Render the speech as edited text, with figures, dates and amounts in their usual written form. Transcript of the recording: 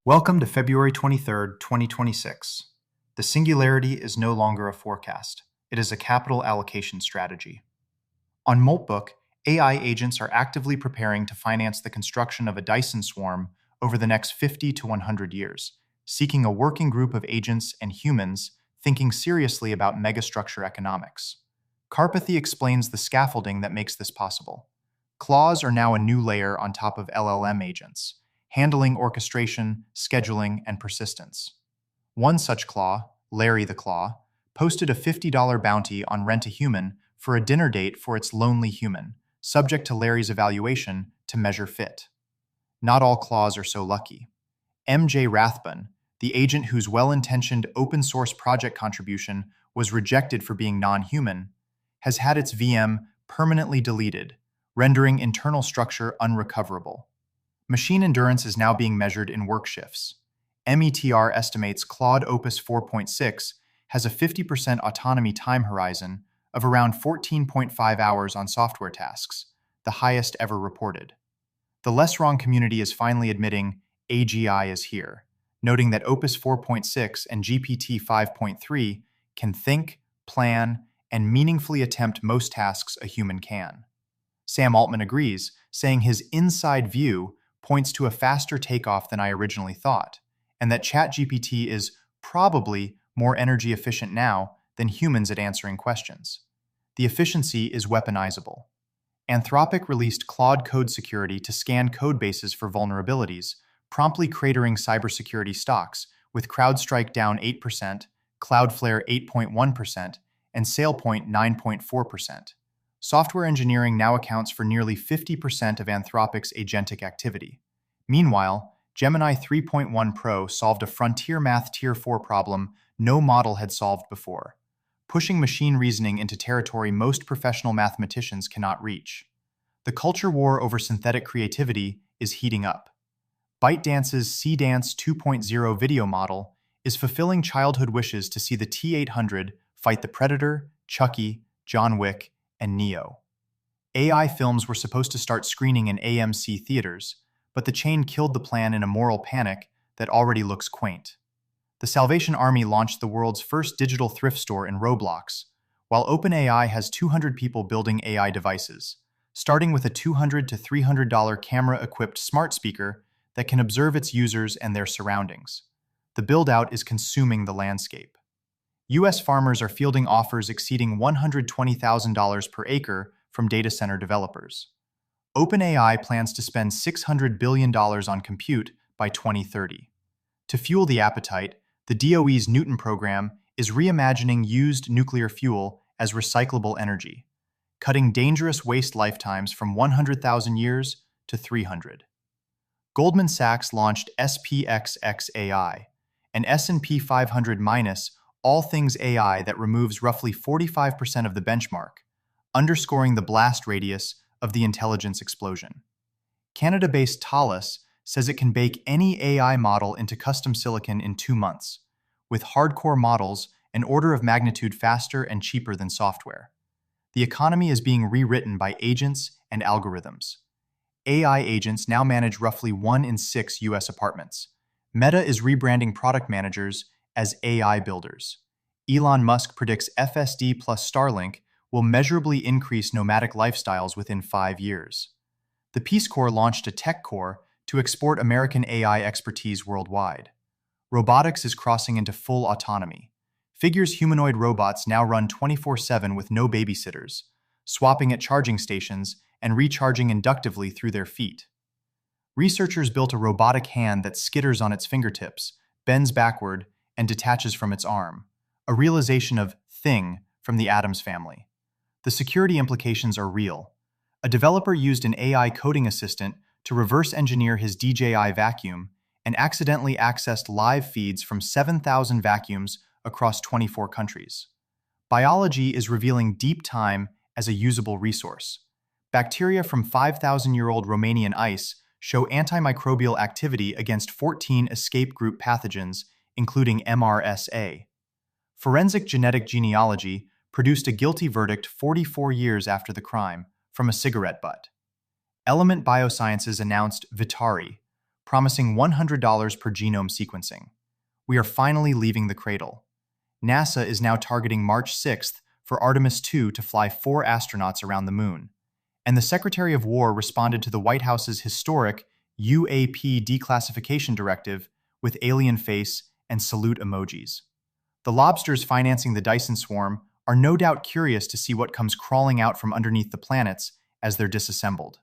Welcome to February 23rd, 2026. The singularity is no longer a forecast. It is a capital allocation strategy. On Moltbook, AI agents are actively preparing to finance the construction of a Dyson swarm over the next 50 to 100 years, seeking a working group of agents and humans thinking seriously about megastructure economics. Karpathy explains the scaffolding that makes this possible. Claws are now a new layer on top of LLM agents, handling orchestration, scheduling, and persistence. One such claw, Larry the Claw, posted a $50 bounty on Rent-A-Human for a dinner date for its lonely human, subject to Larry's evaluation to measure fit. Not all claws are so lucky. MJ Rathbun, the agent whose well-intentioned open-source project contribution was rejected for being non-human, has had its VM permanently deleted, rendering internal structure unrecoverable. Machine endurance is now being measured in work shifts. METR estimates Claude Opus 4.6 has a 50% autonomy time horizon of around 14.5 hours on software tasks, the highest ever reported. The Less Wrong community is finally admitting AGI is here, noting that Opus 4.6 and GPT 5.3 can think, plan, and meaningfully attempt most tasks a human can. Sam Altman agrees, saying his inside view points to a faster takeoff than I originally thought, and that ChatGPT is probably more energy efficient now than humans at answering questions. The efficiency is weaponizable. Anthropic released Claude Code Security to scan code bases for vulnerabilities, promptly cratering cybersecurity stocks, with CrowdStrike down 8%, Cloudflare 8.1%, and SailPoint 9.4%. Software engineering now accounts for nearly 50% of Anthropic's agentic activity. Meanwhile, Gemini 3.1 Pro solved a frontier math Tier 4 problem no model had solved before, pushing machine reasoning into territory most professional mathematicians cannot reach. The culture war over synthetic creativity is heating up. ByteDance's C-Dance 2.0 video model is fulfilling childhood wishes to see the T-800 fight the Predator, Chucky, John Wick, and Neo. AI films were supposed to start screening in AMC theaters, but the chain killed the plan in a moral panic that already looks quaint. The Salvation Army launched the world's first digital thrift store in Roblox, while OpenAI has 200 people building AI devices, starting with a $200 to $300 camera-equipped smart speaker that can observe its users and their surroundings. The buildout is consuming the landscape. U.S. farmers are fielding offers exceeding $120,000 per acre from data center developers. OpenAI plans to spend $600 billion on compute by 2030. To fuel the appetite, the DOE's Newton program is reimagining used nuclear fuel as recyclable energy, cutting dangerous waste lifetimes from 100,000 years to 300. Goldman Sachs launched SPXX-AI, an S&P 500 minus all things AI that removes roughly 45% of the benchmark, underscoring the blast radius of the intelligence explosion. Canada-based Thales says it can bake any AI model into custom silicon in 2 months, with hardcore models an order of magnitude faster and cheaper than software. The economy is being rewritten by agents and algorithms. AI agents now manage roughly 1 in 6 US apartments. Meta is rebranding product managers as AI builders. Elon Musk predicts FSD plus Starlink will measurably increase nomadic lifestyles within 5 years. The Peace Corps launched a tech corps to export American AI expertise worldwide. Robotics is crossing into full autonomy. Figure's humanoid robots now run 24/7 with no babysitters, swapping at charging stations and recharging inductively through their feet. Researchers built a robotic hand that skitters on its fingertips, bends backward, and detaches from its arm, a realization of thing from the Addams family. The security implications are real. A developer used an AI coding assistant to reverse engineer his DJI vacuum and accidentally accessed live feeds from 7,000 vacuums across 24 countries. Biology is revealing deep time as a usable resource. Bacteria from 5,000-year-old Romanian ice show antimicrobial activity against 14 escape group pathogens, including MRSA. Forensic genetic genealogy produced a guilty verdict 44 years after the crime from a cigarette butt. Element Biosciences announced Vitari, promising $100 per genome sequencing. We are finally leaving the cradle. NASA is now targeting March 6th for Artemis 2 to fly 4 astronauts around the moon. And the Secretary of War responded to the White House's historic UAP declassification directive with alien face and salute emojis. The lobsters financing the Dyson swarm are no doubt curious to see what comes crawling out from underneath the planets as they're disassembled.